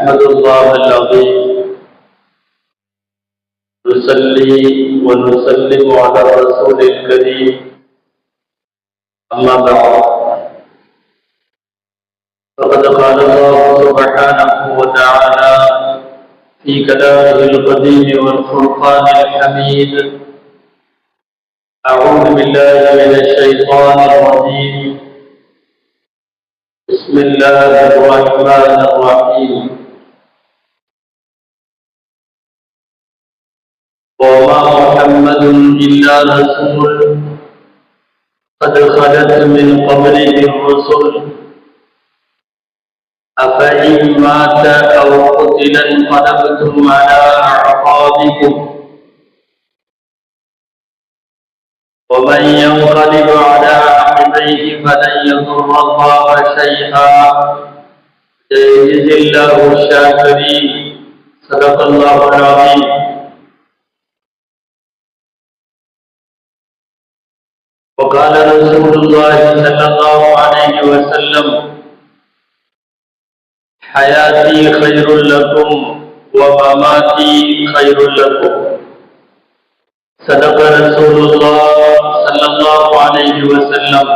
أحمد الله العظيم نصلي ونسلم على الرسول الكريم أما بعد فقد قال الله سبحانه وتعالى في كلامه القديم والفرقان الحميد أعوذ بالله من الشيطان الرجيم بسم الله الرحمن الرحيم وما محمد إلا رسول قد خلت من قبله الرسل أفإن مات أو قتل انقلبتم على أعقابكم ومن ينقلب على عقبيه فلن يضر الله شيئا سيجزي الله الشاكرين صدق الله العظيم. وقال رسول الله صلى الله عليه وسلم حياتي خير لكم ومماتي خير لكم صدق رسول الله صلى الله عليه وسلم.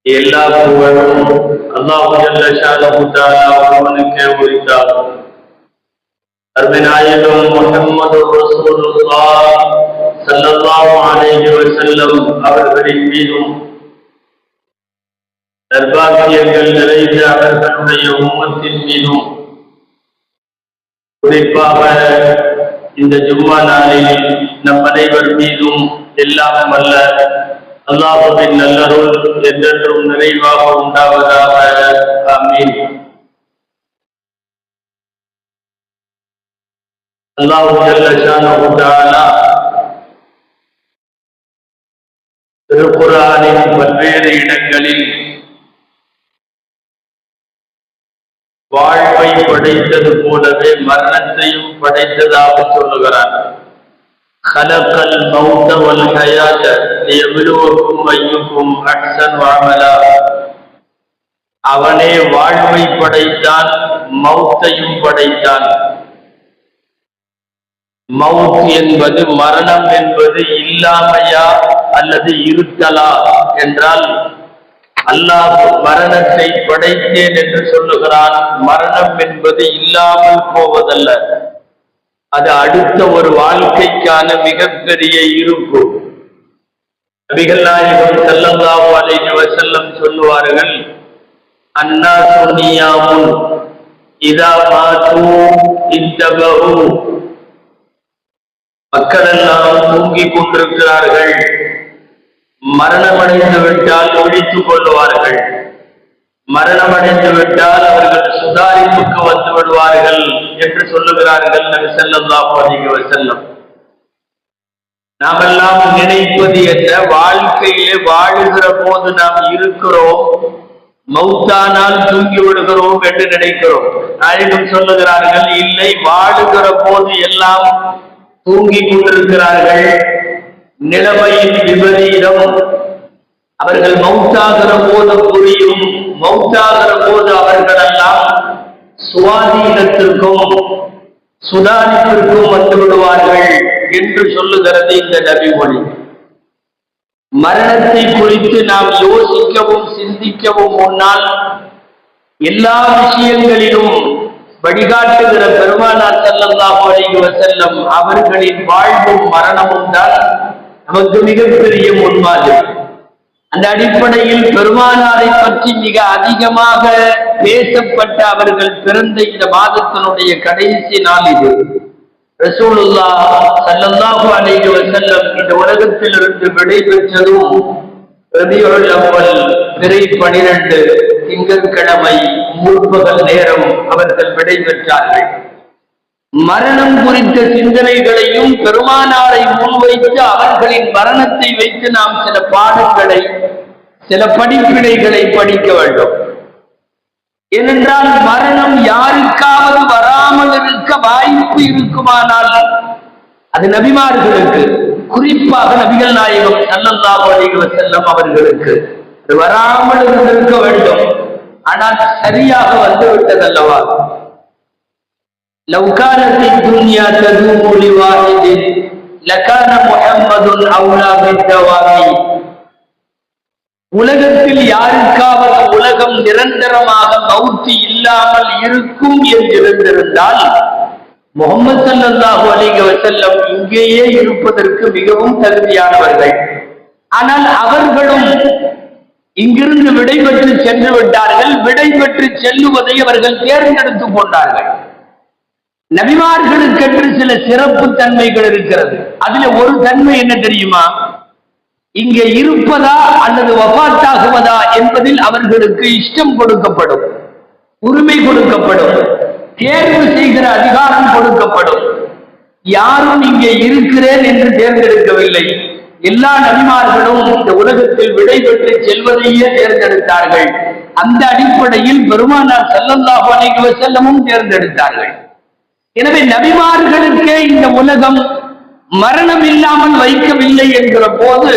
எல்லா புகழும் அல்லாஹ் ஜல்ல ஷானஹு தஆலா ஒருவனுக்கே உரித்தாகும். அருமைநாயகம் முஹம்மது ரசூலுல்லாஹ் ஸல்லல்லாஹு அலைஹி வஸல்லம் அவர்களின் மீதும் நற்பாக்கியங்கள் நிறைந்த அவர்களுடைய உம்மத்தின் மீதும் குறிப்பாக இந்த ஜும்மா நாளில் நம் அனைவர் மீதும் எல்லாம் அல்ல அல்லாஹ்வின் நல்லருள் என்றென்றும் நிறைவாக உண்டாவதாக. ஆமீன். அல்லாஹ் ஜல்ல ஷானஹு தஆலா திருக்குர்ஆனின் பல்வேறு இடங்களில் வாழ்வை படைத்தது போலவே மரணத்தையும் படைத்ததாக சொல்லுகிறார். خلقل الموت والحياة ليبلوكم أيكم أحسن عملا. அவனே வாழ்வை படைத்தான், மௌத்தையும் படைத்தான். மவுத் என்பது மரணம் என்பது இல்லாமையா அல்லது இருத்தலா என்றால் அல்லாஹ் மரணத்தை படைத்தேன் என்று சொல்லுகிறான். மரணம் என்பது இல்லாமல் போவதல்ல, அது அடுத்த ஒரு வாழ்க்கைக்கான மிகப்பெரிய இருப்பு. நபிகள் நாயகம் ஸல்லல்லாஹு அலைஹி வஸல்லம் சொல்லுவார்கள், அன்னாசு நியாமுன் இதா மாது இன்தபஹு. மக்கள் எல்லாம் தூங்கிக் கொண்டிருக்கிறார்கள், மரணமடைந்து விட்டால் ஒழித்துக் கொள்வார்கள். மரணமடைந்து விட்டால் அவர்கள் சுதாரிப்புக்கு வந்து விடுவார்கள் என்று சொல்லுகிறார்கள் நபி ஸல்லல்லாஹு அலைஹி வஸல்லம். நாமெல்லாம் நினைப்பது என்ன, வாழ்க்கையிலே வாழுகிற போது நாம் இருக்கிறோம், மௌத்தானால் தூங்கி விடுகிறோம் என்று நினைக்கிறோம். நாயகம் சொல்லுகிறார்கள், இல்லை, வாழுகிற போது எல்லாம் தூங்கிக் கொண்டிருக்கிறார்கள். நிலைமையின் விபரீதம் அவர்கள் மௌத்தாகிற போது புரியும். மௌத்தாகிற போது அவர்கள் எல்லாம் சுவாதீனத்திற்கும் சுதாரிப்பிற்கும் வந்து விடுவார்கள் என்று சொல்லுகிறது இந்த நபி மொழி. மரணத்தை குறித்து நாம் யோசிக்கவும் சிந்திக்கவும் முன்னால் எல்லா விஷயங்களிலும் வழிகாட்டுகிற பெருமானார் ஸல்லல்லாஹு அலைஹி வஸல்லம் அவர்களின் வாழ்வும் மரணமும் தான் நமக்கு மிகப்பெரிய முன்மாதிரி. அந்த அடிப்படையில் பெருமானாரை பற்றி மிக அதிகமாக பேசப்பட்ட அவர்கள் பிறந்த இந்த மாதத்தினுடைய கடைசி நாள் இது. ரசூலுல்லாஹ் ஸல்லல்லாஹு அலைஹி வஸல்லம் இந்த உலகத்திலிருந்து விடைபெற்றதும் ரபியுல் அவ்வல் பிறை 12 திங்கட்கிழமை முற்பகல் நேரம் அவர்கள் விடைபெற்றார்கள். மரணம் குறித்த சிந்தனைகளையும் பெருமானாரை முன்வைத்து அவர்களின் மரணத்தை வைத்து நாம் சில பாடங்களை, சில படிப்பினைகளை படிக்க வேண்டும். ஏனென்றால் மரணம் யாருக்காவது வராமல் இருக்க வாய்ப்பு இருக்குமானால் அது நபிமார்களுக்கு, குறிப்பாக நபிகள் நாயகம் ஸல்லல்லாஹு அலைஹி வஸல்லம் அவர்களுக்கு வராமல் இருந்திருக்க வேண்டும். ஆனால் சரியாக வந்து விட்டதல்லவா? லவ் கானத் துன்யா ததூமு லிவாஹிதின் லகான முஹம்மதுன் அவுலா பித்தவாமி. உலகத்தில் யாருக்காவது உலகம் நிரந்தரமாக மௌத்து இல்லாமல் இருக்கும் என்றிருந்திருந்தால் முஹம்மது ஸல்லல்லாஹு அலைஹி வஸல்லம் இங்கேயே இருப்பதற்கு மிகவும் தகுதியானவர்கள். ஆனால் அவர்களும் இங்கிருந்து விடைபெற்று சென்று விட்டார்கள். விடைபெற்று செல்லுவதை அவர்கள் தேர்ந்தெடுத்துக் கொண்டார்கள். நபிமார்களுக்கென்று சில சிறப்பு தன்மைகள் இருக்கிறது. அதுல ஒரு தன்மை என்ன தெரியுமா? இங்கே இருப்பதா அல்லது வஃபாத்தாகுவதா என்பதில் அவர்களுக்கு இஷ்டம் கொடுக்கப்படும், உரிமை கொடுக்கப்படும், தேர்வு செய்கிற அதிகாரம் கொடுக்கப்படும். யாரும் இங்கே இருக்கிறேன் என்று தேர்ந்தெடுக்கவில்லை. எல்லா நபிமார்களும் இந்த உலகத்தில் விடைபெற்று செல்வதையே தேர்ந்தெடுத்தார்கள். அந்த அடிப்படையில் பெருமானார் ஸல்லல்லாஹு அலைஹி வஸல்லமும் தேர்ந்தெடுத்தார்கள். எனவே நபிமார்களுக்கே இந்த உலகம் மரணம் இல்லாமல் வைக்கவில்லை என்கிற போது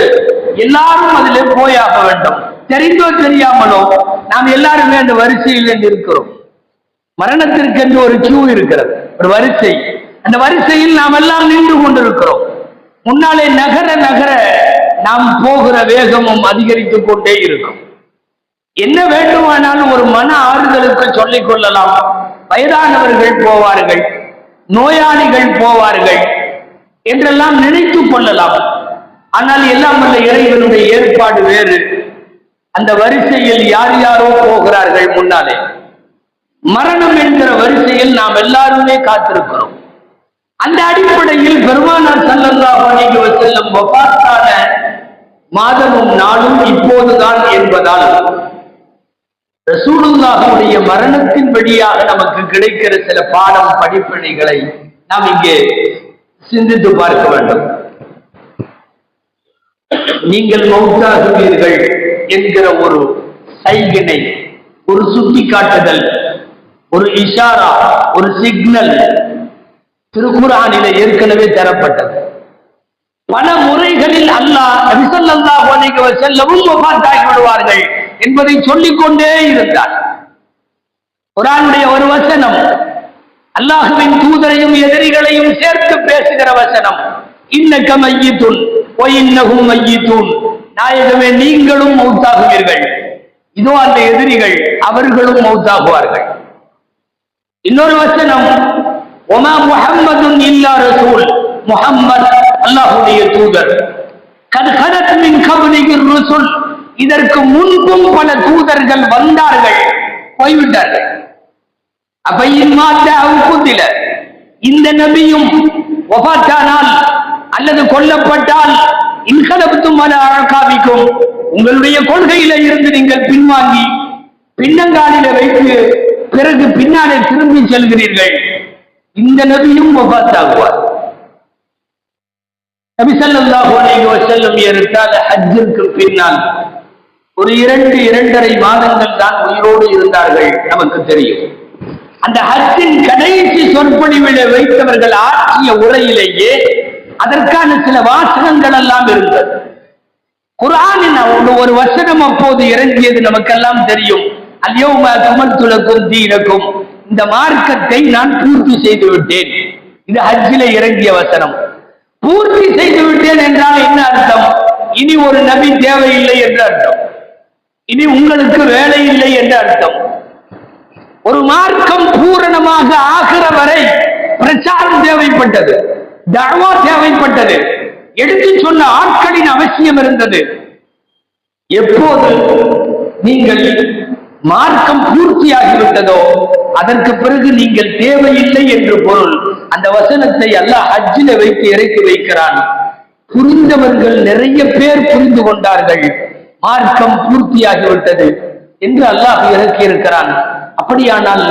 எல்லாரும் அதிலே போயாக வேண்டும். தெரிந்தோ தெரியாமலோ நாம் எல்லாருமே அந்த வரிசையில் இருக்கிறோம். மரணத்திற்கென்று ஒரு கியூ இருக்கிறது, ஒரு வரிசை. அந்த வரிசையில் நாம் எல்லாம் நின்று கொண்டிருக்கிறோம். முன்னாலே நகர நகர நாம் போகிற வேகமும் அதிகரித்துக் கொண்டே இருக்கும். என்ன வேண்டுமானாலும் ஒரு மன ஆறுதலுக்கு சொல்லிக் கொள்ளலாம். வயதானவர்கள் போவார்கள், நோயாளிகள் போவார்கள் என்றெல்லாம் நினைத்துக் கொள்ளலாம். ஆனால் எல்லாம் வல்ல இறைவனுடைய ஏற்பாடு வேறு. அந்த வரிசையில் யார் யாரோ போகிறார்கள். முன்னாலே மரணம் என்கிற வரிசையில் நாம் எல்லாருமே காத்திருக்கிறோம். அந்த அடிப்படையில் பெருமானார் ஸல்லல்லாஹு அலைஹி வஸல்லம் வஃபாத்தான மாதமும் நாளும் இப்போதுதான் என்பதால் ரசூலுல்லாஹுடைய மரணத்தின் வழியாக நமக்கு கிடைக்கிற சில பாடம் படிப்பினைகளை நாம் இங்கே சிந்தித்து பார்க்க வேண்டும். நீங்கள் மௌத்தாகுவீர்கள் என்கிற ஒரு சைகினை, ஒரு சுட்டிக்காட்டுதல், ஒரு இஷாரா, ஒரு சிக்னல் திருக்குர்ஆனிலே ஏற்கனவே தரப்பட்டது. பல முறைகளில் அல்லாஹ் நபி ஸல்லல்லாஹு அலைஹி வஸல்லம் வஃபாத்தாகி விடுவார்கள் என்பதை சொல்லிக்கொண்டே இருந்தார். குர்ஆனுடைய ஒரு வசனம் அல்லாஹ்வின் தூதரையும் எதிரிகளையும் சேர்த்து பேசுகிற வசனம். இன்னக மய்யித்துன் வ இன்னஹும் மய்யித்துன். நாயகமே, நீங்களும் மௌத்தாகுவீர்கள், இதோ அந்த எதிரிகள் அவர்களும் மௌத்தாகுவார்கள். இன்னொரு வசனம் ஒமா முஹம்மதுன் இல்லா ரசூல். முஹம்மத் அல்லாஹ்வுடைய தூதர். கத் கதத் மின் கப்லிஹிர் ருசுல். இதற்கு முன்பும் பல தூதர்கள் வந்தார்கள், போய்விட்டார்கள். அப்பையின் மாத்த குத்தில. இந்த நபியும் வஃபாத்தானால் அல்லது கொல்லப்பட்டால் இன்கலபத்தும் அலா அஅகாபிக்கும், உங்களுடைய கொள்கையில இருந்து நீங்கள் பின்வாங்கி பின்னங்காலில வைத்து பிறகு பின்னாலே திரும்பி செல்கிறீர்கள். இந்த நபியும் வஃபாத்தாகுவார். நபி ஸல்லல்லாஹு அலைஹி வஸல்லம் ஏறத்தாழ ஹஜ்ஜிற்கு பின்னால் ஒரு 2-2.5 மாதங்கள் தான் உயிரோடு இருந்தார்கள். நமக்கு தெரியும். அந்த ஹஜ்ஜின் கடைசி சொற்பொழிவிலே வைத்தவர்கள் ஆற்றிய உரையிலேயே அதற்கான சில வாசகங்கள் எல்லாம் இருந்தது. குர்ஆனின் ஒரு வசனம் அப்போது இறங்கியது நமக்கெல்லாம் தெரியும். அல்யௌம அக்மல்து லக்கும் தீனக்கும். இந்த மார்க்கத்தை நான் பூர்த்தி செய்து விட்டேன். இது ஹஜ்ஜிலே இறங்கிய வசனம். பூர்த்தி செய்து விட்டேன் என்றால் என்ன அர்த்தம்? இனி ஒரு நபி தேவையில்லை என்று அர்த்தம். இனி உங்களுக்கு வேலை இல்லை என்று அர்த்தம். ஒரு மார்க்கம் பூரணமாக ஆகிற வரை பிரச்சாரம் தேவைப்பட்டது, தஅவா தேவைப்பட்டது, எடுத்து சொன்ன ஆட்களின் அவசியம் இருந்தது. எப்போது நீங்கள் மார்க்கம் பூர்த்தியாகிவிட்டதோ அதற்கு பிறகு நீங்கள் தேவையில்லை என்று பொருள். அந்த வசனத்தை அல்லாஹ் ஹஜ்ஜில வைத்து இறக்கி வைக்கிறான். புரிந்தவர்கள் நிறைய பேர் புரிந்து கொண்டார்கள், மார்க்கம் பூர்த்தியாகிவிட்டது என்று அல்லாஹ் இறக்கி இருக்கிறான். அப்படியானால்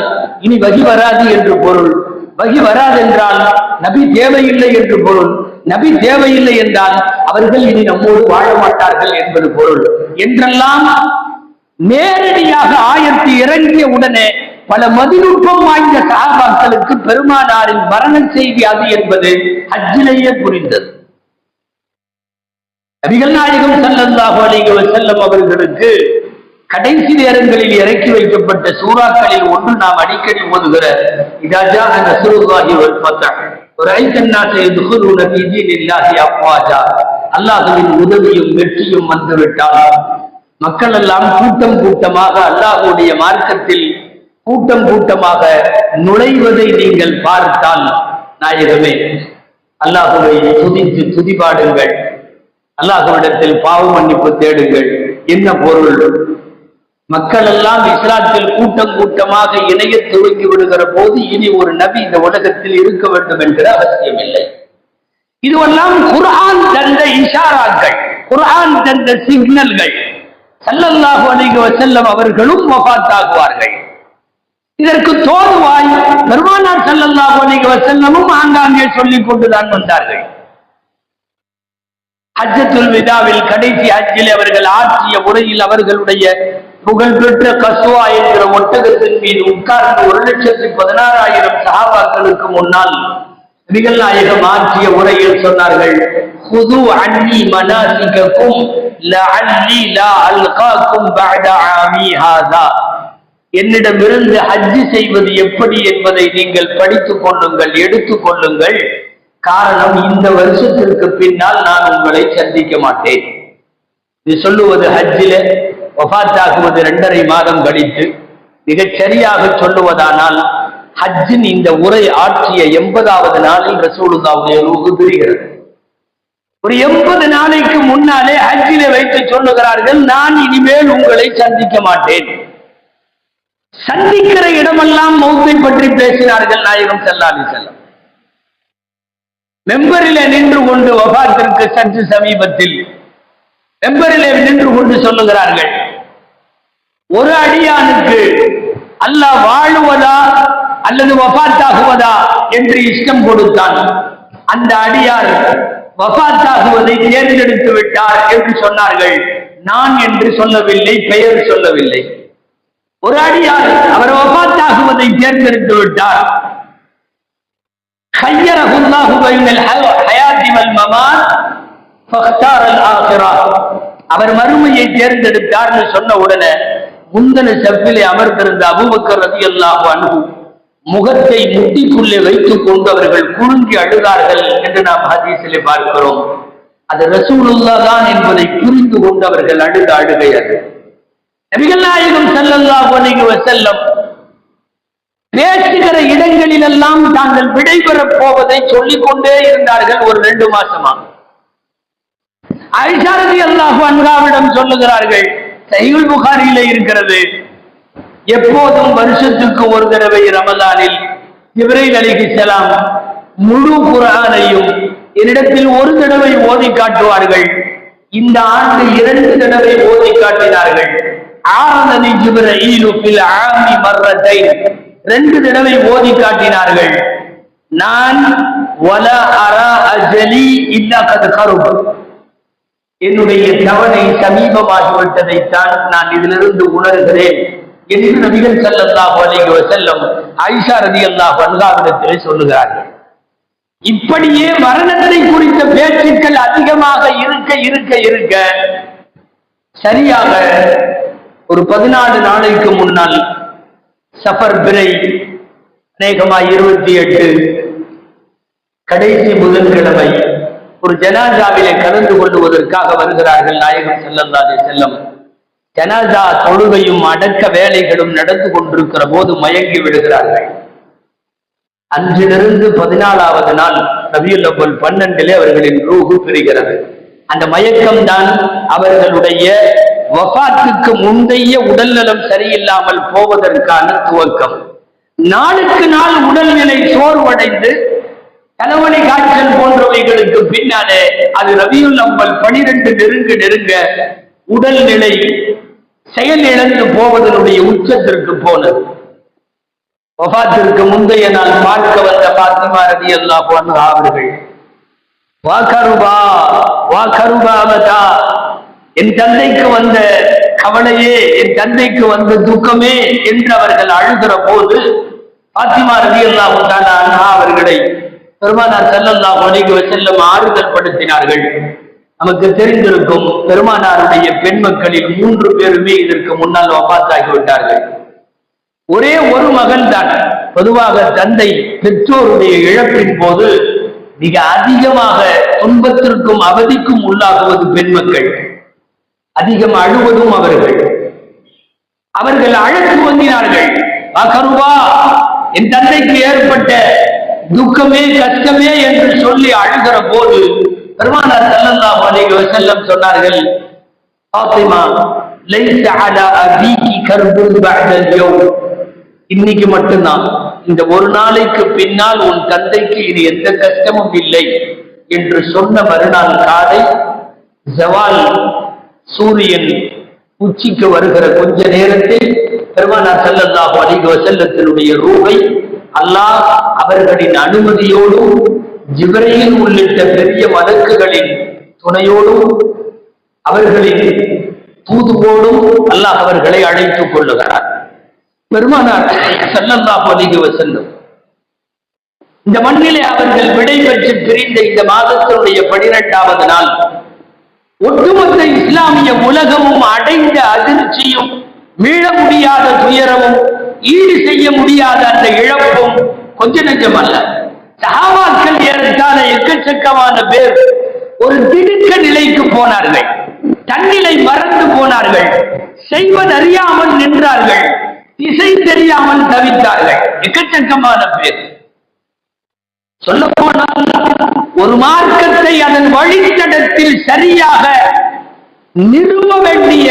இனி வகி வராது என்று பொருள். வகி வராது என்றால் நபி தேவையில்லை என்று பொருள். நபி தேவையில்லை என்றால் அவர்கள் இனி நம்மோடு வாழ மாட்டார்கள் என்பது பொருள் என்றெல்லாம் நேரடியாக ஆயத்து இறங்கிய உடனே பல மதிநுட்பம் வாய்ந்த சஹாபாக்களுக்கு பெருமானாரின் மரண செய்தி அது என்பது ஹஜ்ஜிலேயே புரிந்தது. நபிகள் நாயகம் ஸல்லல்லாஹு அலைஹி வஸல்லம் அவர்களுக்கு கடைசி நேரங்களில் இறக்கி வைக்கப்பட்ட சூறாக்களில் ஒன்று நாம் அடிக்கடி ஓதுகிற இதா ஜாஅ நஸ்ருல்லாஹி வல் ஃபத்ஹ் வரைத்தன் நாஸ யதுகுலூன ஃபீ தீனில்லாஹி அஃவாஜா. அல்லாஹ்வின் உதவியும் வெற்றியும் வந்துவிட்டால் மக்கள் எல்லாம் கூட்டம் கூட்டமாக அல்லாஹ்வுடைய மார்க்கத்தில் கூட்டம் கூட்டமாக நுழைவதை நீங்கள் பார்த்தால், நாயகமே அல்லாஹ்வை துதித்து துதிபாடுங்கள், அல்லாஹ்விடத்தில் பாவ மன்னிப்பு தேடுங்கள். என்ன பொருள்? மக்கள் எல்லாம் இஸ்லாத்தில் கூட்டம் கூட்டமாக இணைய துவங்கி விடுகிற போது இனி ஒரு நபி இந்த உலகத்தில் இருக்க வேண்டும் என்கிற அவசியம் இல்லை. இதுவெல்லாம் குர்ஆன் தந்த இஷாராக்கள், குர்ஆன் தந்த சிக்னல்கள். ஸல்லல்லாஹு அலைஹி வஸல்லம் அவர்களும் வஃபாத் ஆகுவார்கள். இதற்கு தோதுவாய் பெருமானார் ஸல்லல்லாஹு அலைஹி வஸல்லமும் ஆங்காங்கே சொல்லிக் கொண்டுதான் வந்தார்கள். ஹஜ்ஜத்துல் விதாவில் கடைசி ஹஜ்ஜில் அவர்கள் ஆற்றிய உரையில் அவர்களுடைய புகழ்பெற்ற கஸ்வா என்கிற ஒட்டகத்தின் மீது உட்கார்ந்து 1,16,000 சஹாபாக்களுக்கு முன்னால் நபிகள் நாயகம் ஆற்றிய உரையில் சொன்னார்கள், "குது அன்னி மனாசிகக்கும் லஅல்லி லா அல்காக்கும் பஅத ஆமி ஹாதா." என்னிடமிருந்து ஹஜ் செய்வது எப்படி என்பதை நீங்கள் படித்துக் கொள்ளுங்கள், எடுத்துக் கொள்ளுங்கள். காரணம், இந்த வருஷத்திற்கு பின்னால் நான் உங்களை சந்திக்க மாட்டேன். இது சொல்லுவது ஹஜ்ஜில வஃபாத் ஆகுவது 2.5 மாதம் கழித்து. மிகச் சரியாக சொல்லுவதானால் ஹஜ்ஜின் இந்த உரை ஆற்றிய 80வது நாளில் ரசூலுல்லாஹ்வுடைய ரூஹ் பிரிகிறது. ஒரு 80 நாளைக்கு முன்னாலே ஹஜ்ஜிலே வைத்து சொல்லுகிறார்கள், நான் இனிமேல் உங்களை சந்திக்க மாட்டேன். சந்திக்கிற இடமெல்லாம் மௌத்தை பற்றி பேசினார்கள் நாயகம் ஸல்லல்லாஹு அலைஹி வஸல்லம். மெம்பரிலே நின்று கொண்டு வஃபாத்திற்கு சற்று சமீபத்தில் மெம்பரிலே நின்று கொண்டு சொல்லுகிறார்கள், ஒரு அடியானுக்கு அல்லாஹ் வாழுவதா அல்லது வஃபாத்தாகுவதா என்று இஷ்டம் கொடுத்தான். அந்த அடியார் வஃபாத்தாகுவதை தேர்ந்தெடுத்து விட்டார் என்று சொன்னார்கள். நான் என்று சொல்லவில்லை, பெயர் சொல்லவில்லை. ஒரு அடியார் அவர் வஃபாத்தாகுவதை தேர்ந்தெடுத்து விட்டார். خيرهُ بين الحياة والممات فاختار الآخرة. அவர் மறுமையை தேர்ந்தெடுத்தார் சொன்ன உடனே முந்தன சப்பிலே அமர்ந்திருந்த அபூபக்கர் ரலியல்லாஹு அன்ஹு முகத்தை முட்டிக்குள்ளே வைத்துக் கொண்டு அவர்கள் குலுங்கி அழுதார்கள் என்று நாம் ஹதீஸிலே பார்க்கிறோம். அது ரசூலுல்லாஹ் தான் என்பதை புரிந்து கொண்டு அவர்கள் அழுத அழுகை அது. நபிகள் நாயகம் ஸல்லல்லாஹு அலைஹி வஸல்லம் பேசுகிற இடங்களிலெல்லாம் தாங்கள் விடைபெறப் போவதை சொல்லிக் கொண்டே இருந்தார்கள். ஒரு 2 மாசமா ஆயிஷா ரலியல்லாஹு அன்ஹாவிடம் சொல்லுகிறார்கள், சஹீஹுல் புகாரியிலே இருக்கிறது, எப்போதும் வருஷத்துக்கு ஒரு தடவை ரமலானில் ஜிப்ரீல் அலைஹிஸ்ஸலாம் முழு குர்ஆனையும் என்னிடத்தில் ஒரு தடவை ஓதி காட்டுவார்கள். இந்த ஆண்டு 2 தடவை ஓதி காட்டினார்கள். ஆனனி ஜிப்ரீலு ஃபில் ஆமி மர்ரத்தைன், 2 தடவை ஓதி காட்டினார்கள். நான் வலா அரா அஜலி இல்லா கத் கருப், என்னுடைய தவணை சமீபமாகிவிட்டதைத்தான் நான் இதிலிருந்து உணர்கிறேன் என்று நபிகள் ஸல்லல்லாஹு அலைஹி வஸல்லம் ஆயிஷா ரலியல்லாஹு அன்ஹாவிடத்திலே சொல்லுகிறார்கள். இப்படியே மரணத்தை குறித்த பேச்சுக்கள் அதிகமாக இருக்க இருக்க இருக்க சரியாக ஒரு 14 நாளைக்கு முன்னால் சஃபர் பிறை அநேகமாய் 28 கடைசி புதன்கிழமை ஒரு ஜனாசாவிலே கலந்து கொள்வதற்காக வருகிறார்கள் நாயகம் ஸல்லல்லாஹு அலைஹி வஸல்லம். ஜனாசா தொழுகையும் அடக்க வேலைகளும் நடந்து கொண்டிருக்கிற போது மயங்கி விடுகிறார்கள். அன்றிலிருந்து 14வது நாள் ரபியுல் அவ்வல் 12 அவர்களின் ரூஹு பிரிகிறது. அந்த மயக்கம் தான் அவர்களுடைய வஃபாத்துக்கு முந்தைய உடல்நலம் சரியில்லாமல் போவதற்கான துவக்கம். நாளுக்கு நாள் உடல்நிலை சோர்வடைந்து தலைவலி காய்ச்சல் போன்றவைகளுக்கு பின்னாலே அது ரபியுல் அவ்வல் 12 நெருங்க நெருங்க உடல்நிலை செயல் இழந்து போவதனுடைய உச்சத்திற்கு போனது. வஃபாத்திற்கு முந்தைய நாள் பார்க்க வந்த பாத்திமா ரலியல்லாஹு அன்ஹா அவர்கள் வாகருபாவதா, என் தந்தைக்கு வந்த கவலையே, என் தந்தைக்கு வந்த துக்கமே என்று அவர்கள் அழுகிற போது பாத்திமா ரலியல்லாஹு அன்ஹா அவர்களை பெருமானார் ஸல்லல்லாஹு அலைஹி வஸல்லம் ஆறுதல் படுத்தினார்கள். நமக்கு தெரிந்திருக்கும் பெருமானாருடைய பெண் மக்களில் 3 பேருமே இதற்கு முன்னால் வஃபாத்தாகிவிட்டார்கள். ஒரே ஒரு மகன் தான். பொதுவாக தந்தை பெற்றோருடைய இழப்பின் போது மிக அதிகமாக துன்பத்திற்கும் அவதிக்கும் உள்ளாகுவது பெண் மக்கள். அதிகம் அழுவதும் அவர்கள். அவர்கள் அழகு வந்தினார்கள். கருவா, என் தந்தைக்கு ஏற்பட்ட துக்கமே கஷ்டமே என்று சொல்லி அழுகிற போது பெருமானார் ஸல்லல்லாஹு அலைஹி வஸல்லம் சொன்னார்கள், ஃபாத்திமா லைஸ அலா அபீகி கர்புன் பஅதல் யௌம். இன்னைக்கு மட்டும்தான், இந்த ஒரு நாளைக்கு பின்னால் உன் தந்தைக்கு இது எந்த கஷ்டமும் இல்லை என்று சொன்ன மறுநாள் காலை ஜவால் சூரியன் உச்சிக்கு வருகிற கொஞ்ச நேரத்தில் பெருமானார் ஸல்லல்லாஹு அலைஹி வஸல்லத்தினுடைய ரூஹை அல்லாஹ் அவர்களின் அனுமதியோடும் ஜிப்ரீல் உள்ளிட்ட பெரிய மலக்குகளின் துணையோடும் அவர்களின் தூதுவோடும் அல்லாஹ் அவர்களை அழைத்துக் கொள்ளுகிறார். பெருமானார் ஸல்லல்லாஹு அலைஹி வஸல்லம் இந்த மண்ணிலே அவர்கள் விடை பெற்று பிரிந்த இந்த மாதத்தினுடைய 12வது நாள் ஒட்டுமொத்த இஸ்லாமிய உலகமும் அடைந்த அதிர்ச்சியும், மீள முடியாத துயரமும், ஈடு செய்ய முடியாத அந்த இழப்பும் கொஞ்ச நெஞ்சம் அல்ல. சஹாபாக்கள் ஏறத்தாழ எக்கச்சக்கமான பேர் ஒரு திடுக்க நிலைக்கு போனார்கள். தன்னிலை மறந்து போனார்கள். செய்வதறியாமல் நின்றார்கள். திசை தெரியாமல் தவித்தார்கள். எக்கச்சக்கமான பேர். சொல்ல போனால் ஒரு மார்க்கத்தை அதன் வழித்தடத்தில் சரியாக நிறுவ வேண்டிய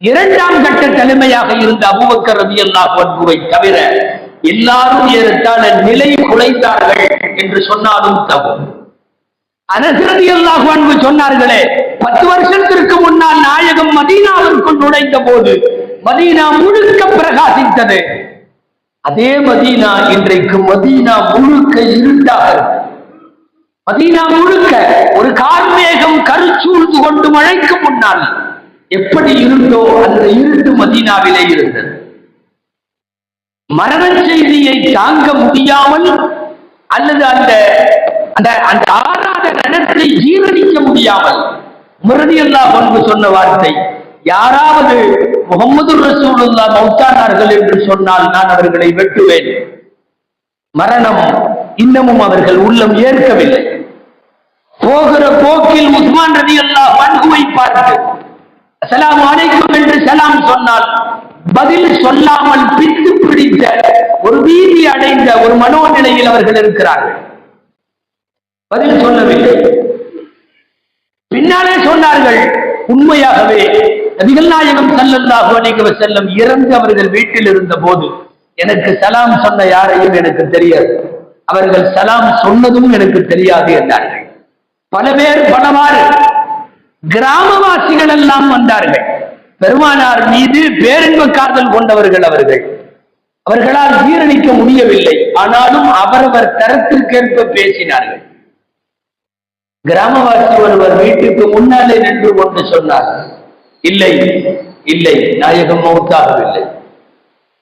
2ஆம் கட்ட தலைமையாக இருந்த அபூபக்கர் ரலியல்லாஹு அன்ஹுவை தவிர எல்லாரும் ஏறத்தாழ நிலை குலைத்தார்கள் என்று சொன்னாலும் தப்பு. அனஸ் ரலியல்லாஹு அன்ஹு சொன்னார்களே, 10 வருஷத்திற்கு முன்னால் நாயகம் மதீனாவிற்குள் நுழைந்த போது மதீனா முழுக்க பிரகாசித்தது. அதே மதீனா இன்றைக்கு மதீனா முழுக்க இருட்டாக இருக்கு. மதீனா முழுக்க ஒரு கார்மேகம் கருச்சூழ்ந்து கொண்டு மழைக்கு முன்னால் எப்படி இருந்தோ அந்த இருட்டு மதீனாவிலே இருந்தது. மரண செய்தியை தாங்க முடியாமல் அல்லது அந்த அந்த அந்த ஆறாத ரணத்தை ஜீரணிக்க முடியாமல் ரலியல்லாஹு அன்ஹு சொன்ன வார்த்தை, யாராவது முஹம்மது ரசூலுல்லாஹ் மௌத்தானார்கள் என்று சொன்னால் நான் அவர்களை வெட்டுவேன். மரணம் இன்னமும் அவர்கள் உள்ளம் ஏற்கவில்லை. போகிற போக்கில் உஸ்மான் ரலியல்லாஹு அன்ஹுவை பார்த்து அஸ்ஸலாமு அலைக்கும் என்று சலாம் சொன்னால் பதில் சொல்லாமல் பித்து பிடித்த ஒரு பீதி அடைந்த ஒரு மனோநிலையில் அவர்கள் இருக்கிறார்கள். பதில் சொல்லவில்லை. பின்னாலே சொன்னார்கள், உண்மையாகவே நபிகள் நாயகம் ஸல்லல்லாஹு அலைஹி வஸல்லம் இறந்து அவர்கள் வீட்டில் இருந்த போது எனக்கு சலாம் சொன்ன யாரையும் எனக்கு தெரியாது, அவர்கள் சலாம் சொன்னதும் எனக்கு தெரியாது என்றார்கள். பல பேர் பலவாறு கிராமவாசிகள் எல்லாம் வந்தார்கள். பெருமானார் மீது பேரின்ப காதல் கொண்டவர்கள் அவர்கள். அவர்களால் ஜீரணிக்க முடியவில்லை. ஆனாலும் அவரவர் தரத்திற்கேற்ப பேசினார்கள். கிராமவாசி ஒருவர் வீட்டுக்கு முன்னாலே நின்று கொண்டு சொன்னார், இல்லை இல்லை, நாயகம் மௌத்தாகவில்லை.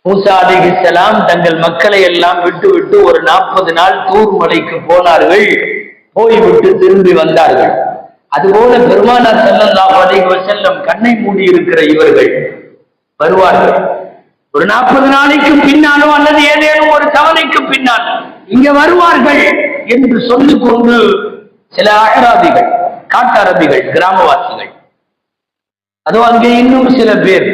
மூசா அலைஹிஸ்ஸலாம் தங்கள் மக்களை எல்லாம் விட்டு ஒரு 40 நாள் தூர் மலைக்கு போனார்கள். போய்விட்டு திரும்பி வந்தார்கள். அதுபோல பெருமானார் ஸல்லல்லாஹு அலைஹி வஸல்லம் கண்ணை மூடி இருக்கிற இவர்கள் வருவார்கள். ஒரு 40 நாளைக்கு பின்னாலோ அல்லது ஏதேனும் ஒரு தவணைக்கு பின்னால் இங்க வருவார்கள் என்று சொல்லிக் கொண்டு சில அகராதிகள், காட்டரபிகள், கிராமவாசிகள், அதோ அங்கே இன்னும் சில பேர்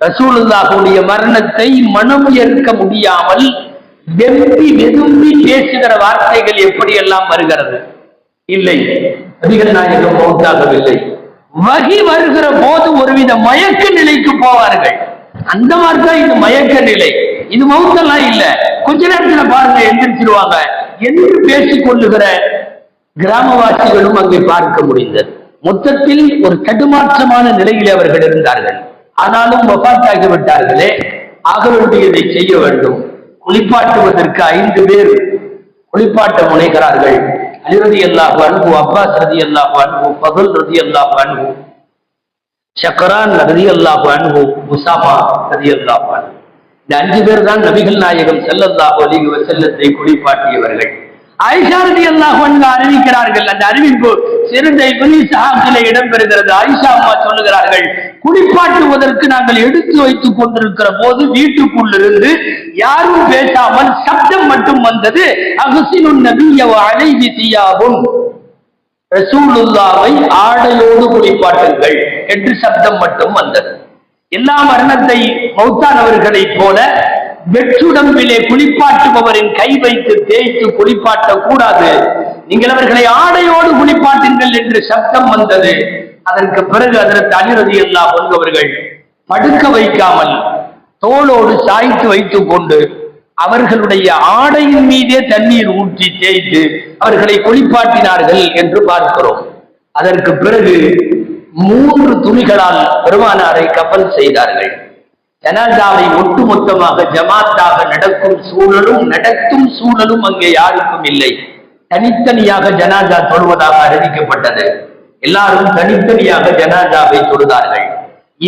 ரசூலுல்லாஹுடைய மரணத்தை மனம் ஏற்க முடியாமல் வெம்பி வெதும்பி பேசுகிற வார்த்தைகள் எப்படியெல்லாம் வருகிறது. இல்லை, நபிகள் நாயகம் மௌத்தாகவில்லை. வகி வருகிற போது ஒருவித மயக்க நிலைக்கு போவார்கள். அந்த மாதிரிதான் இது மயக்க நிலை. இது மௌத்தெல்லாம் இல்ல, கொஞ்ச நேரத்துல பாருங்க எந்திரிச்சிருவாங்க என்று பேசிக் கொள்ளுகிற கிராமவாசிகளும் அங்கே பார்க்க முடிந்தது. மொத்தத்தில் ஒரு தடுமாற்றமான நிலையில் அவர்கள் இருந்தார்கள். ஆனாலும் வஃபாத்தாகி விட்டார்களே, ஆக வேண்டியதை செய்ய வேண்டும். குளிப்பாட்டுவதற்கு 5 பேர் குளிப்பாட்ட முனைகிறார்கள். அலி ரலியல்லாஹு அன்ஹு, அப்பாஸ் ரலியல்லாஹு அன்ஹு, ஃபதுல் ரலியல்லாஹு அன்ஹு, ஷக்ரான் ரலியல்லாஹு அன்ஹு, உஸாமா ரலியல்லாஹு அன்ஹு. இந்த 5 பேர் தான் நபிகள் நாயகம் ஸல்லல்லாஹு அலைஹி வஸல்லத்தை குளிப்பாட்டியவர்கள். ஆயிஷா ரலியல்லாஹு அன்ஹா அறிவிக்கிறார்கள். அந்த அறிவிப்பு சிறுதை இப்னு இடம்பெறுகிறது. ஆயிஷா அம்மா சொல்லுகிறார்கள், குளிப்பாட்டுவதற்கு நாங்கள் எடுத்து வைத்துக் கொண்டிருக்கிற போது வீட்டுக்குள்ளிருந்து யாரும் பேசாமல் சப்தம் மட்டும் வந்தது. அஹ்ஸினுன் நபிய வ அலைஹி தியாபுன், ரசூலுல்லாஹ்வை ஆடையோடு குளிப்பாட்டுங்கள் என்று சப்தம் மட்டும் வந்தது. எல்லா மரணத்தை மௌத்தானவர்களைப் போல வெற்றுடம்பிலே குளிப்பாட்டுபவரின் கை வைத்து தேய்த்து குளிப்பாட்டக் கூடாது, நீங்கள் அவர்களை ஆடையோடு குளிப்பாட்டுங்கள் என்று சப்தம் வந்தது. அதற்கு பிறகு அதற்கு அலி ரலியல்லாஹு அன்ஹு அவர்கள் படுக்க வைக்காமல் தோளோடு சாய்த்து வைத்துக் கொண்டு அவர்களுடைய ஆடையின் மீதே தண்ணீர் ஊற்றி தேய்த்து அவர்களை குளிப்பாட்டினார்கள் என்று பார்க்கிறோம். அதற்கு பிறகு 3 துணிகளால் பெருமானாரை கஃன் செய்தார்கள். ஜனாசாவை ஒட்டுமொத்தமாக ஜமாத்தாக நடத்தும் சூழலும் அங்கே யாருக்கும் இல்லை. தனித்தனியாக ஜனாசா தொழுவதாக அறிவிக்கப்பட்டது. எல்லாரும் தனித்தனியாக ஜனாசாவை தொழுதார்கள்.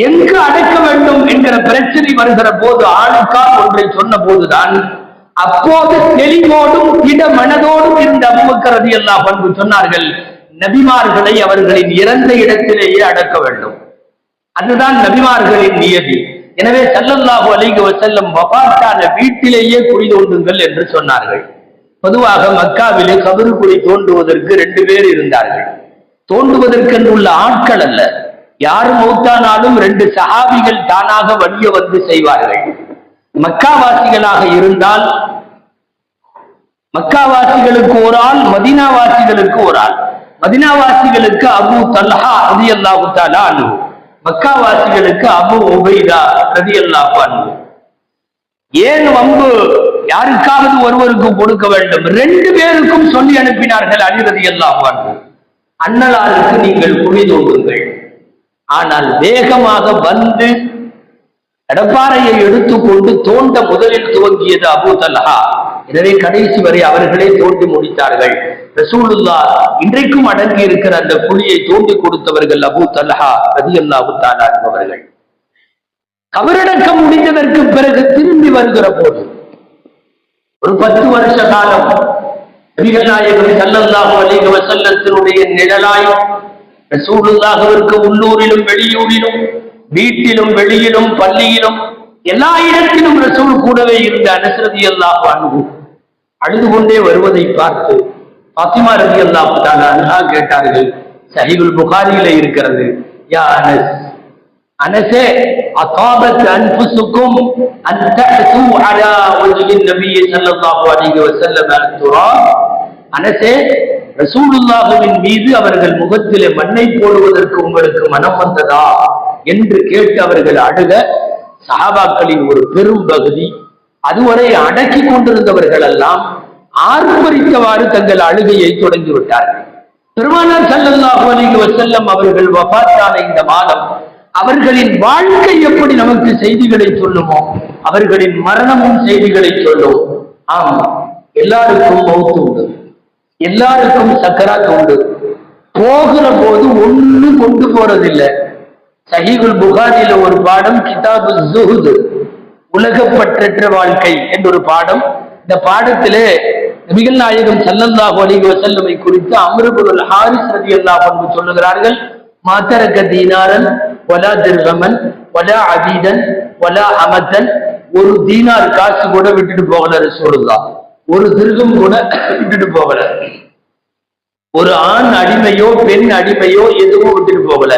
எங்கு அடக்க வேண்டும் என்கிற பிரச்சனை வருகிற போது ஆளுக்கால் ஒன்றை சொன்ன போதுதான் அப்போது தெளிவோடும் திட மனதோடும் இருந்த அபூபக்கர் ரலியல்லாஹு அன்ஹு சொன்னார்கள், நபிமார்களை அவர்களின் இறந்த இடத்திலேயே அடக்க வேண்டும், அதுதான் நபிமார்களின் நியதி. எனவே ஸல்லல்லாஹு அலைஹி வஸல்லம் வஃபாத்தான வீட்டிலேயே குழி தோண்டுங்கள் என்று சொன்னார்கள். பொதுவாக மக்காவிலே கபரு குழி தோண்டுவதற்கு 2 பேர் இருந்தார்கள். தோண்டுவதற்கென்றுள்ள ஆட்கள் அல்ல, யார் மௌத்தானாலும் 2 சஹாபிகள் தானாக வழிய வந்து செய்வார்கள். மக்காவாசிகளாக இருந்தால் மக்காவாசிகளுக்கு ஒரு ஆள், மதீனாவாசிகளுக்கு ஒரு ஆள். மதீனாவாசிகளுக்கு அபூ தல்ஹா ரலியல்லாஹு தஆலா அன்ஹு, மக்காவாசிகளுக்கு அபூ உபைதா ரலியல்லாஹு அன்ஹு. ஏன் வம்பு யாருக்காவது ஒருவருக்கு கொடுக்க வேண்டும்? 2 பேருக்கும் சொல்லி அனுப்பினார்கள் அலி ரலியல்லாஹு அன்ஹு, அண்ணலாருக்கு நீங்கள் குழி தோண்டுங்கள். ஆனால் வேகமாக வந்து கடப்பாறையை எடுத்துக்கொண்டு தோண்ட முதலில் துவங்கியது அபூ தல்ஹா. எனவே கடைசி வரை அவர்களே தோண்டி முடித்தார்கள். ரசூலுல்லாஹ் இன்றைக்கும் அடங்கி இருக்கிற அந்த குழியை தோண்டி கொடுத்தவர்கள் அபூ தல்ஹா ரலியல்லாஹு தஆலா அவர்கள். கபரடக்கம் முடிந்ததற்கு பிறகு திரும்பி வருகிற போது ஒரு 10 வருஷ காலம் நபிகள் நாயகம் ஸல்லல்லாஹு அலைஹி வஸல்லத்தினுடைய நிழலாய் ரசூலுல்லாஹ்விற்கு உள்ளூரிலும் வெளியூரிலும் வீட்டிலும் வெளியிலும் பள்ளியிலும் எல்லா இடத்திலும் ரசூல் கூடவே இருந்த அனஸ் ரலியல்லாஹு அன்ஹு அழுது கொண்டே வருவதை பார்த்து ஃபாத்திமா ரலியல்லாஹு தஆலா அன்ஹா கேட்டார்கள். சஹீஹுல் புகாரியிலே இருக்கிறது, யா அனஸ், அனஸே, அஸாபத் அன்ஃபுசுக்கும் அன் தஅது அலா வஜ்ஹி நபி ஸல்லல்லாஹு அலைஹி வஸல்லம் துராப். அனஸே, ரசூலுல்லாஹ்வின் மீது அவர்கள் முகத்திலே மண்ணை போடுவதற்கு உங்களுக்கு மனம் வந்ததா என்று கேட்டு அவர்கள் அழுக, சஹாபாக்களின் ஒரு பெரும் பகுதி, அதுவரை அடக்கி கொண்டிருந்தவர்கள் எல்லாம் ஆர்ப்பரித்தவாறு தங்கள் அழுகையை தொடங்கிவிட்டார்கள். பெருமானார் ஸல்லல்லாஹு அலைஹி வஸல்லம் அவர்கள் வஃபாத்தான இந்த மாதம் அவர்களின் வாழ்க்கை எப்படி நமக்கு செய்திகளை சொல்லுமோ அவர்களின் மரணமும் செய்திகளை சொல்லும். ஆம், எல்லாருக்கும் மௌத் உண்டு, எல்லாருக்கும் சக்கராத் உண்டு. போகிற போது ஒன்னும் கொண்டு போறதில்லை. சஹீஹுல் புகாரியில ஒரு பாடம், கிதாபு ஸுஹுத், உலகப்பற்றற்ற வாழ்க்கை என்ற ஒரு பாடம். இந்த பாடத்திலே நபிகள் நாயகம் ஸல்லல்லாஹு அலைஹி வஸல்லம் குறித்து அம்ர் இப்னு ஹாரிஸ் ரலியல்லாஹு அன்ஹு சொல்லுகிறார்கள், மா தரக தீனாரன் வலா திர்ஹமன் வலா அபீதன் வலா அமதன். ஒரு தீனார் காசு கூட விட்டுட்டு போகல ரசூலுல்லாஹ், ஒரு திர்ஹம் கூட விட்டுட்டு போகல, ஒரு ஆண் அடிமையோ பெண் அடிமையோ எதுவும் விட்டுட்டு போகல.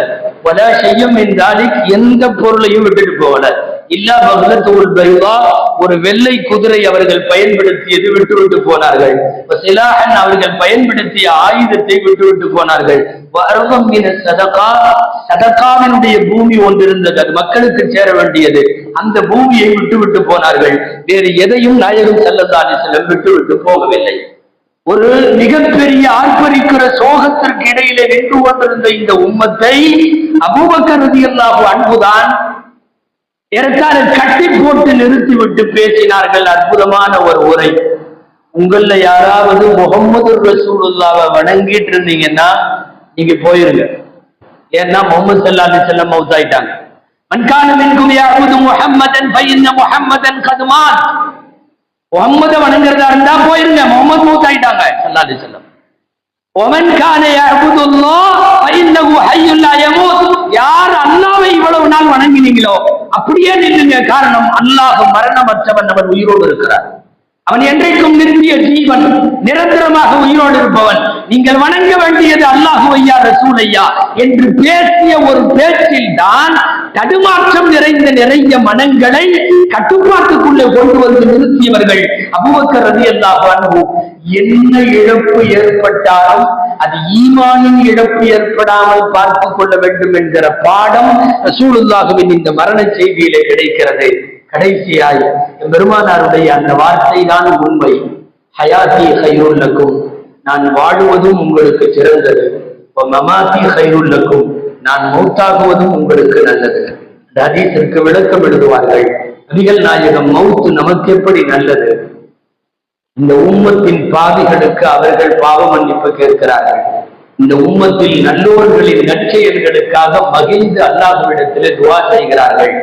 வலா ஷையம் மின் தாலிக், எந்த பொருளையும் விட்டுட்டு போகல. இல்லா பஹ்லத்துல் பைதா, ஒரு வெள்ளை குதிரை அவர்கள் பயன்படுத்தியது விட்டுவிட்டு போனார்கள். சிலாஹன், அவர்கள் பயன்படுத்திய ஆயுதத்தை விட்டுவிட்டு போனார்கள். வஅர்தம் மின ஸதகா, ஸதகாவினுடைய பூமி ஒன்று இருந்தது, அது மக்களுக்கு சேர வேண்டியது, அந்த பூமியை விட்டுவிட்டு போனார்கள். வேறு எதையும் நாயகம் ஸல்லல்லாஹு அலைஹி வஸல்லம் விட்டுவிட்டு போகவில்லை. ஒரு மிகப்பெரிய ஆர்ப்பரிக்கிற சோகத்திற்கு இடையிலே நின்று கொண்டிருந்த இந்த உம்மத்தை அபூபக்கர் ரலியல்லாஹு அன்ஹுதான் ஏறத்தாழ கட்டி போட்டு நிறுத்திவிட்டு பேசினார்கள். அற்புதமான ஒரு உரை. உங்கள யாராவது முஹம்மது ரசூலுல்லாஹ்வை வணங்கிட்டு இருந்தீங்கன்னா நீங்க போயிருங்க, ஏன்னா முஹம்மது ஸல்லல்லாஹு அலைஹி வஸல்லம் மௌத் ஆயிட்டாங்க. மன் கான மின்கும் யஅபுது முஹம்மதன் ஃபஇன்ன முஹம்மதன் கத் மாத். முஹம்மத வணங்குறதா இருந்தா போயிருங்க, முஹம்மது மௌத் ஆயிட்டாங்க ஸல்லல்லாஹு அலைஹி வஸல்லம். ஒமன் கான யஅபுதுல்லாஹ் ஃபஇன்னஹு ஹய்யுன் லா யமூத். யார் அல்லாஹ்வை இவ்வளவு நாள் வணங்கினீங்களோ அப்படியே நில்லுங்க. காரணம், அல்லாஹ் மரணமற்றவன், அவன் உயிரோடு இருக்கிறார். அவன் என்றைக்கும் நித்திய ஜீவன், நிரந்தரமாக உயிரோடு இருப்பவன். நீங்கள் வணங்க வேண்டியது அல்லாஹுவையா ரசூலையா என்று பேசிய ஒரு பேச்சில் தான் தடுமாற்றம் நிறைந்த நிறைய மனங்களை கட்டுப்பாட்டுக்குள்ளே கொண்டு வந்து நிறுத்தியவர்கள் அபூபக்கர் ரலியல்லாஹு அன்ஹு. என்ன இழப்பு ஏற்பட்டாலும் அது ஈமானின் இழப்பு ஏற்படாமல் பார்த்துக் கொள்ள வேண்டும் என்கிற பாடம் ரசூலுல்லாஹ்வின் இந்த மரண செய்தியிலே கிடைக்கிறது. கடைசியாய் பெருமானாருடைய அந்த வார்த்தை தான் உண்மை. ஹயாத்தி கைருல் லக்கும், நான் வாழுவதும் உங்களுக்கு சிறந்தது. மமாத்தி கைருல் லக்கும், நான் மௌத்தாகுவதும் உங்களுக்கு நல்லது. இந்த ஹதீஸிற்கு விளக்கம் எழுதுவார்கள். நபிகள் நாயகம், மௌத்து நமக்கு எப்படி நல்லது? இந்த உம்மத்தின் பாவிகளுக்கு அவர்கள் பாவ மன்னிப்பு கேட்கிறார்கள். இந்த உம்மத்தில் நல்லோர்களின் நற்செயல்களுக்காக மகிழ்ந்து அல்லாஹ்விடத்திலே துஆ செய்கிறார்கள்.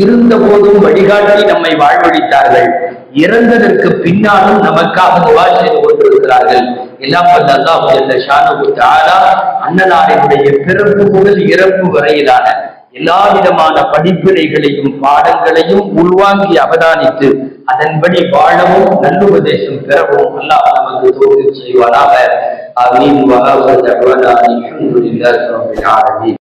இருந்த போதும் வழிகாட்டி நம்மை வாழ்வழித்தார்கள். இறந்ததற்கு பின்னாலும் நமக்காக துஆ செய்து கொண்டிருக்கிறார்கள். எல்லாம் வல்ல அல்லாஹ் ஜல்ல ஷானஹு தஆலா அன்னலாரினுடைய பிறப்பு முதல் இறப்பு வரையிலான எல்லா விதமான படிப்பினைகளையும் பாடங்களையும் உள்வாங்கி அவதானித்து அதன்படி வாழவும் நல்லுபதேசம் பெறவும் அல்லாஹ் நமக்கு தோல்வி செய்வானாக. ஆமீன். வஆஹிரு தஅவானா அல்ஹம்துலில்லாஹி ரப்பில் ஆலமீன்.